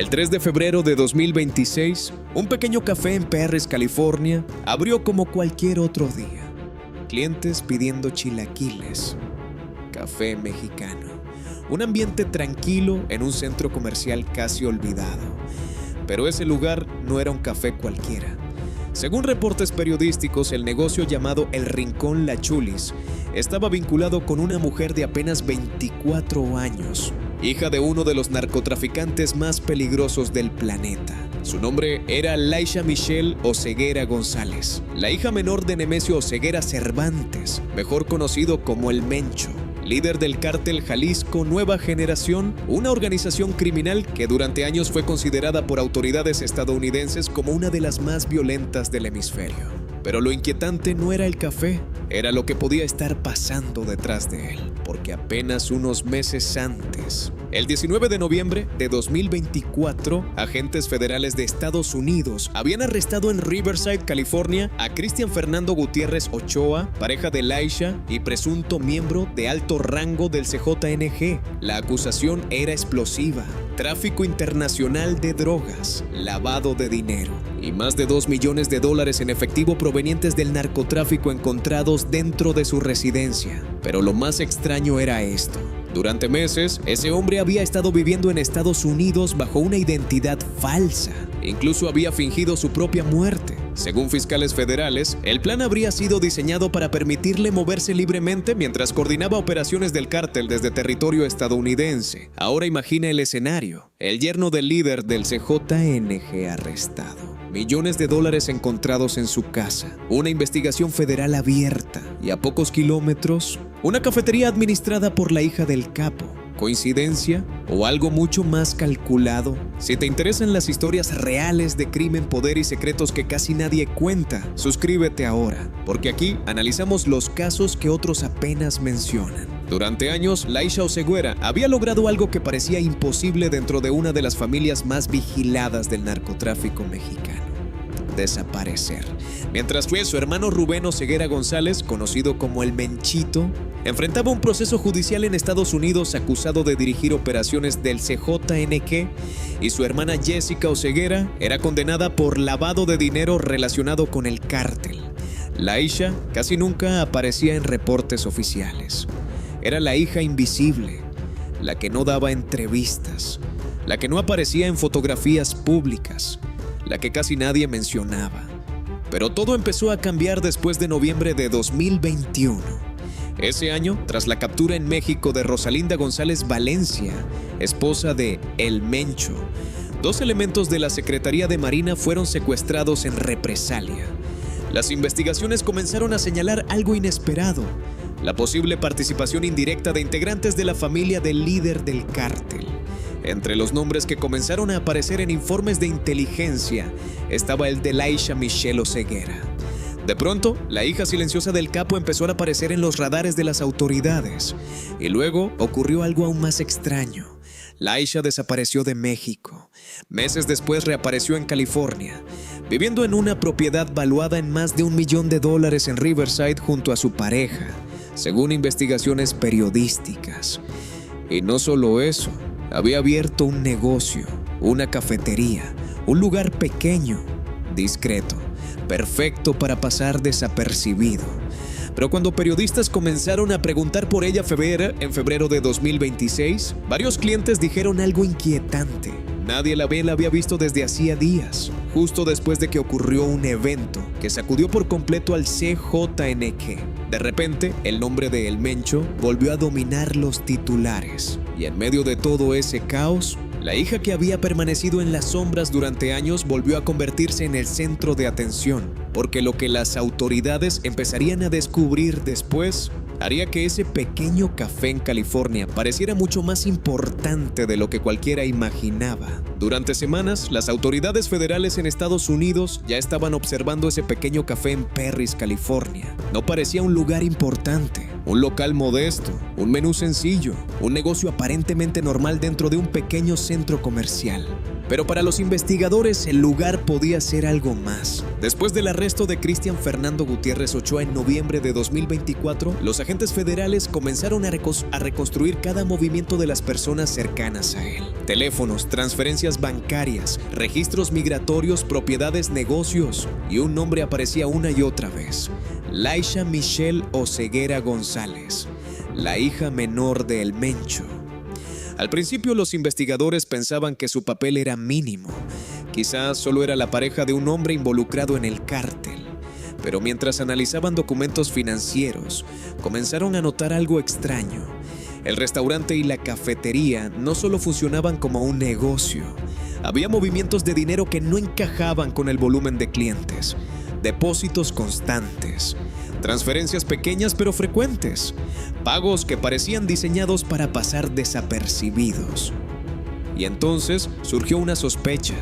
El 3 de febrero de 2026, un pequeño café en Perris, California, abrió como cualquier otro día. Clientes pidiendo chilaquiles, café mexicano, un ambiente tranquilo en un centro comercial casi olvidado. Pero ese lugar no era un café cualquiera. Según reportes periodísticos, el negocio llamado El Rincón La Chulis estaba vinculado con una mujer de apenas 24 años, hija de uno de los narcotraficantes más peligrosos del planeta. Su nombre era Laisha Michelle Oseguera González, la hija menor de Nemesio Oseguera Cervantes, mejor conocido como El Mencho, líder del cártel Jalisco Nueva Generación, una organización criminal que durante años fue considerada por autoridades estadounidenses como una de las más violentas del hemisferio. Pero lo inquietante no era el café, era lo que podía estar pasando detrás de él, porque apenas unos meses antes, el 19 de noviembre de 2024, agentes federales de Estados Unidos habían arrestado en Riverside, California, a Cristian Fernando Gutiérrez Ochoa, pareja de Laisha y presunto miembro de alto rango del CJNG. La acusación era explosiva: tráfico internacional de drogas, lavado de dinero y más de $2 millones en efectivo provenientes del narcotráfico encontrados dentro de su residencia. Pero lo más extraño era esto: durante meses, ese hombre había estado viviendo en Estados Unidos bajo una identidad falsa. Incluso había fingido su propia muerte. Según fiscales federales, el plan habría sido diseñado para permitirle moverse libremente mientras coordinaba operaciones del cártel desde territorio estadounidense. Ahora imagina el escenario: el yerno del líder del CJNG arrestado, millones de dólares encontrados en su casa, una investigación federal abierta y a pocos kilómetros, una cafetería administrada por la hija del capo. ¿Coincidencia o algo mucho más calculado? Si te interesan las historias reales de crimen, poder y secretos que casi nadie cuenta, suscríbete ahora, porque aquí analizamos los casos que otros apenas mencionan. Durante años, Laisha Oseguera había logrado algo que parecía imposible dentro de una de las familias más vigiladas del narcotráfico mexicano: desaparecer. Mientras que su hermano Rubén Oseguera González, conocido como El Menchito, enfrentaba un proceso judicial en Estados Unidos acusado de dirigir operaciones del CJNG, y su hermana Jessica Oseguera era condenada por lavado de dinero relacionado con el cártel. Laisha casi nunca aparecía en reportes oficiales. Era la hija invisible, la que no daba entrevistas, la que no aparecía en fotografías públicas, la que casi nadie mencionaba. Pero todo empezó a cambiar después de noviembre de 2021. Ese año, tras la captura en México de Rosalinda González Valencia, esposa de El Mencho, 2 elementos de la Secretaría de Marina fueron secuestrados en represalia. Las investigaciones comenzaron a señalar algo inesperado: la posible participación indirecta de integrantes de la familia del líder del cártel. Entre los nombres que comenzaron a aparecer en informes de inteligencia estaba el de Laisha Michelle Oseguera. De pronto, la hija silenciosa del capo empezó a aparecer en los radares de las autoridades. Y luego ocurrió algo aún más extraño. Laisha desapareció de México. Meses después reapareció en California, viviendo en una propiedad valuada en más de $1 millón en Riverside junto a su pareja, según investigaciones periodísticas. Y no solo eso, había abierto un negocio, una cafetería, un lugar pequeño, discreto, perfecto para pasar desapercibido. Pero cuando periodistas comenzaron a preguntar por ella en febrero de 2026, varios clientes dijeron algo inquietante. Nadie la había visto desde hacía días, justo después de que ocurrió un evento que sacudió por completo al CJNG. De repente, el nombre de El Mencho volvió a dominar los titulares. Y en medio de todo ese caos, la hija que había permanecido en las sombras durante años volvió a convertirse en el centro de atención, porque lo que las autoridades empezarían a descubrir después haría que ese pequeño café en California pareciera mucho más importante de lo que cualquiera imaginaba. Durante semanas, las autoridades federales en Estados Unidos ya estaban observando ese pequeño café en Perris, California. No parecía un lugar importante, un local modesto, un menú sencillo, un negocio aparentemente normal dentro de un pequeño centro comercial. Pero para los investigadores el lugar podía ser algo más. Después del arresto de Cristian Fernando Gutiérrez Ochoa en noviembre de 2024, los agentes federales comenzaron a reconstruir cada movimiento de las personas cercanas a él. Teléfonos, transferencias bancarias, registros migratorios, propiedades, negocios. Y un nombre aparecía una y otra vez: Laisha Michelle Oseguera González, la hija menor de El Mencho. Al principio los investigadores pensaban que su papel era mínimo. Quizás solo era la pareja de un hombre involucrado en el cártel. Pero mientras analizaban documentos financieros, comenzaron a notar algo extraño. El restaurante y la cafetería no solo funcionaban como un negocio. Había movimientos de dinero que no encajaban con el volumen de clientes. Depósitos constantes, transferencias pequeñas pero frecuentes, pagos que parecían diseñados para pasar desapercibidos. Y entonces surgió una sospecha.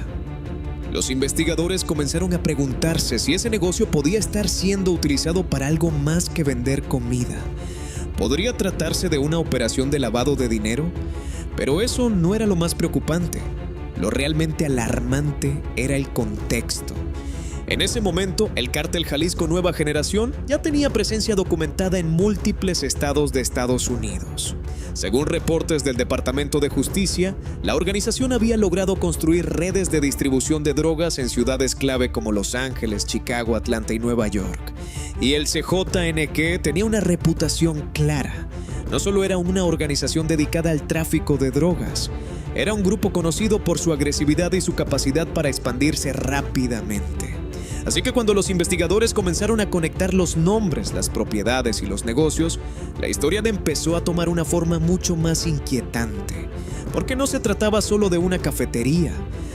Los investigadores comenzaron a preguntarse si ese negocio podía estar siendo utilizado para algo más que vender comida. ¿Podría tratarse de una operación de lavado de dinero? Pero eso no era lo más preocupante. Lo realmente alarmante era el contexto. En ese momento, el Cártel Jalisco Nueva Generación ya tenía presencia documentada en múltiples estados de Estados Unidos. Según reportes del Departamento de Justicia, la organización había logrado construir redes de distribución de drogas en ciudades clave como Los Ángeles, Chicago, Atlanta y Nueva York. Y el CJNQ tenía una reputación clara. No solo era una organización dedicada al tráfico de drogas, era un grupo conocido por su agresividad y su capacidad para expandirse rápidamente. Así que cuando los investigadores comenzaron a conectar los nombres, las propiedades y los negocios, la historia empezó a tomar una forma mucho más inquietante. Porque no se trataba solo de una cafetería,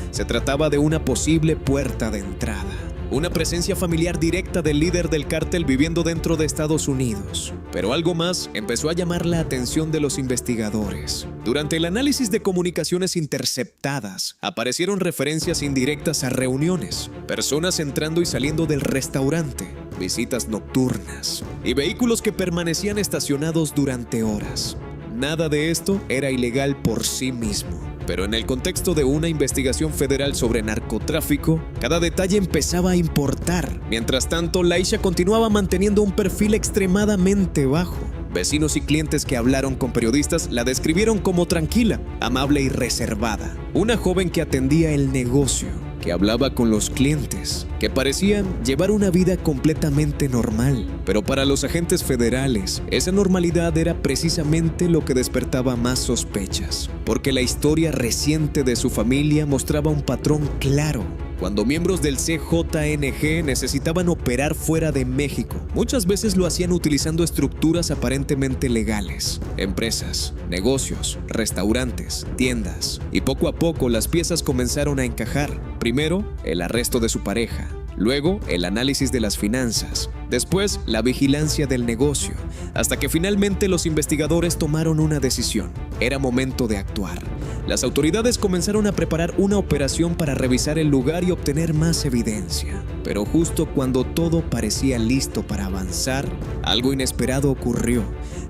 se trataba de una posible puerta de entrada. Una presencia familiar directa del líder del cártel viviendo dentro de Estados Unidos. Pero algo más empezó a llamar la atención de los investigadores. Durante el análisis de comunicaciones interceptadas, aparecieron referencias indirectas a reuniones, personas entrando y saliendo del restaurante, visitas nocturnas y vehículos que permanecían estacionados durante horas. Nada de esto era ilegal por sí mismo. Pero en el contexto de una investigación federal sobre narcotráfico, cada detalle empezaba a importar. Mientras tanto, Laisha continuaba manteniendo un perfil extremadamente bajo. Vecinos y clientes que hablaron con periodistas la describieron como tranquila, amable y reservada. Una joven que atendía el negocio, que hablaba con los clientes, que parecían llevar una vida completamente normal. Pero para los agentes federales, esa normalidad era precisamente lo que despertaba más sospechas, porque la historia reciente de su familia mostraba un patrón claro. Cuando miembros del CJNG necesitaban operar fuera de México, muchas veces lo hacían utilizando estructuras aparentemente legales, empresas, negocios, restaurantes, tiendas, y poco a poco las piezas comenzaron a encajar. Primero, el arresto de su pareja, luego el análisis de las finanzas, después la vigilancia del negocio, hasta que finalmente los investigadores tomaron una decisión. Era momento de actuar. Las autoridades comenzaron a preparar una operación para revisar el lugar y obtener más evidencia. Pero justo cuando todo parecía listo para avanzar, algo inesperado ocurrió.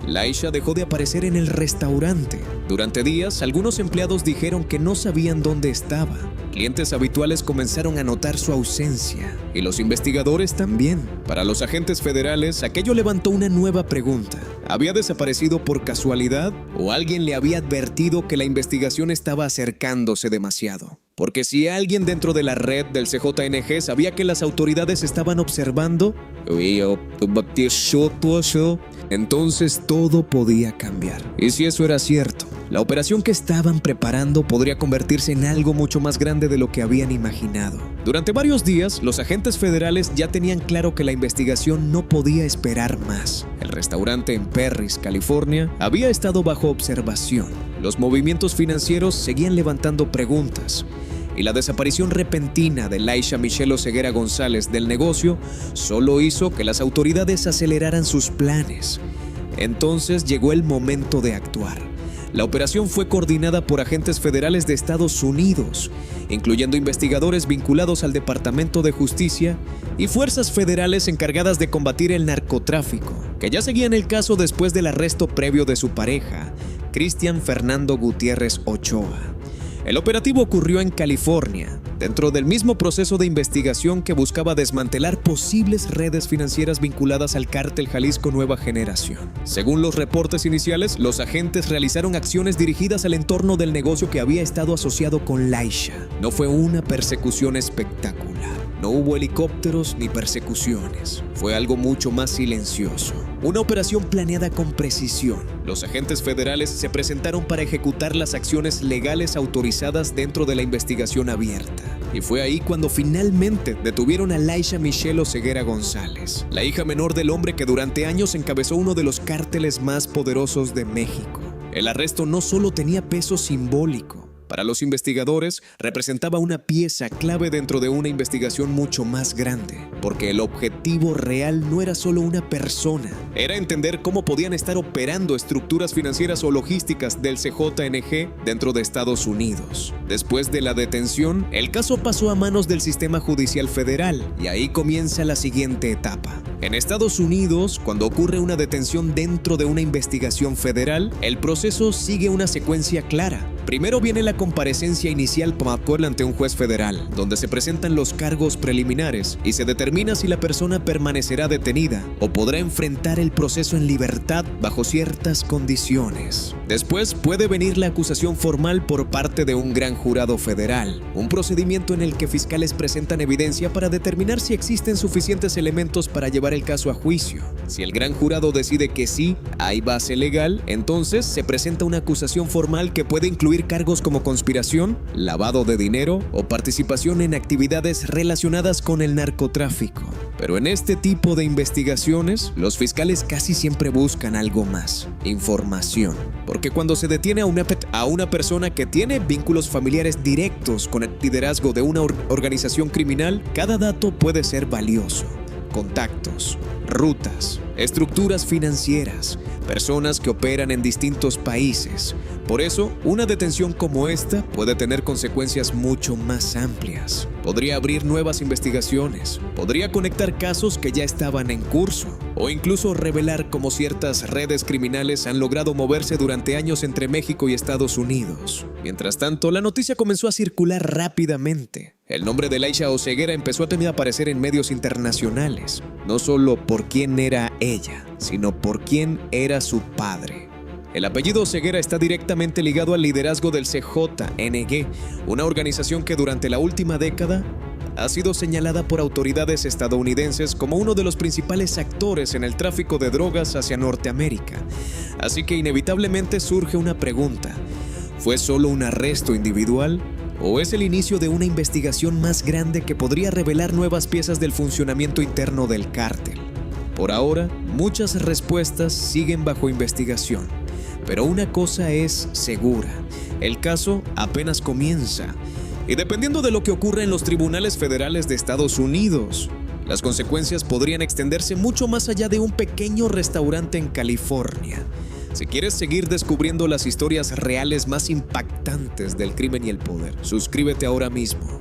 Laisha dejó de aparecer en el restaurante. Durante días, algunos empleados dijeron que no sabían dónde estaba. Clientes habituales comenzaron a notar su ausencia, y los investigadores también. Para los agentes federales, aquello levantó una nueva pregunta. ¿Había desaparecido por casualidad o alguien le había advertido que la investigación estaba acercándose demasiado? Porque si alguien dentro de la red del CJNG sabía que las autoridades estaban observando, entonces todo podía cambiar. Y si eso era cierto, la operación que estaban preparando podría convertirse en algo mucho más grande de lo que habían imaginado. Durante varios días, los agentes federales ya tenían claro que la investigación no podía esperar más. El restaurante en Perris, California, había estado bajo observación. Los movimientos financieros seguían levantando preguntas. Y la desaparición repentina de Laisha Michelle Oseguera González del negocio solo hizo que las autoridades aceleraran sus planes. Entonces llegó el momento de actuar. La operación fue coordinada por agentes federales de Estados Unidos, incluyendo investigadores vinculados al Departamento de Justicia y fuerzas federales encargadas de combatir el narcotráfico, que ya seguían el caso después del arresto previo de su pareja, Cristian Fernando Gutiérrez Ochoa. El operativo ocurrió en California, dentro del mismo proceso de investigación que buscaba desmantelar posibles redes financieras vinculadas al cártel Jalisco Nueva Generación. Según los reportes iniciales, los agentes realizaron acciones dirigidas al entorno del negocio que había estado asociado con Laisha. No fue una persecución espectacular. No hubo helicópteros ni persecuciones. Fue algo mucho más silencioso. Una operación planeada con precisión. Los agentes federales se presentaron para ejecutar las acciones legales autorizadas dentro de la investigación abierta. Y fue ahí cuando finalmente detuvieron a Laisha Michelle Oseguera González, la hija menor del hombre que durante años encabezó uno de los cárteles más poderosos de México. El arresto no solo tenía peso simbólico. Para los investigadores, representaba una pieza clave dentro de una investigación mucho más grande, porque el objetivo real no era solo una persona, era entender cómo podían estar operando estructuras financieras o logísticas del CJNG dentro de Estados Unidos. Después de la detención, el caso pasó a manos del sistema judicial federal, y ahí comienza la siguiente etapa. En Estados Unidos, cuando ocurre una detención dentro de una investigación federal, el proceso sigue una secuencia clara. Primero viene la comparecencia inicial ante un juez federal, donde se presentan los cargos preliminares y se determina si la persona permanecerá detenida o podrá enfrentar el proceso en libertad bajo ciertas condiciones. Después puede venir la acusación formal por parte de un gran jurado federal, un procedimiento en el que fiscales presentan evidencia para determinar si existen suficientes elementos para llevar el caso a juicio. Si el gran jurado decide que sí, hay base legal, entonces se presenta una acusación formal que puede incluir cargos como conspiración, lavado de dinero o participación en actividades relacionadas con el narcotráfico. Pero en este tipo de investigaciones, los fiscales casi siempre buscan algo más: información. Porque cuando se detiene a una persona que tiene vínculos familiares directos con el liderazgo de una organización criminal, cada dato puede ser valioso. Contactos, rutas, estructuras financieras, personas que operan en distintos países. Por eso, una detención como esta puede tener consecuencias mucho más amplias. Podría abrir nuevas investigaciones, podría conectar casos que ya estaban en curso, o incluso revelar cómo ciertas redes criminales han logrado moverse durante años entre México y Estados Unidos. Mientras tanto, la noticia comenzó a circular rápidamente. El nombre de Laisha Oseguera empezó a también aparecer en medios internacionales, no solo por quién era ella, sino por quién era su padre. El apellido Oseguera está directamente ligado al liderazgo del CJNG, una organización que durante la última década ha sido señalada por autoridades estadounidenses como uno de los principales actores en el tráfico de drogas hacia Norteamérica. Así que inevitablemente surge una pregunta: ¿fue solo un arresto individual? ¿O es el inicio de una investigación más grande que podría revelar nuevas piezas del funcionamiento interno del cártel? Por ahora, muchas respuestas siguen bajo investigación. Pero una cosa es segura: el caso apenas comienza. Y dependiendo de lo que ocurra en los tribunales federales de Estados Unidos, las consecuencias podrían extenderse mucho más allá de un pequeño restaurante en California. Si quieres seguir descubriendo las historias reales más impactantes del crimen y el poder, suscríbete ahora mismo.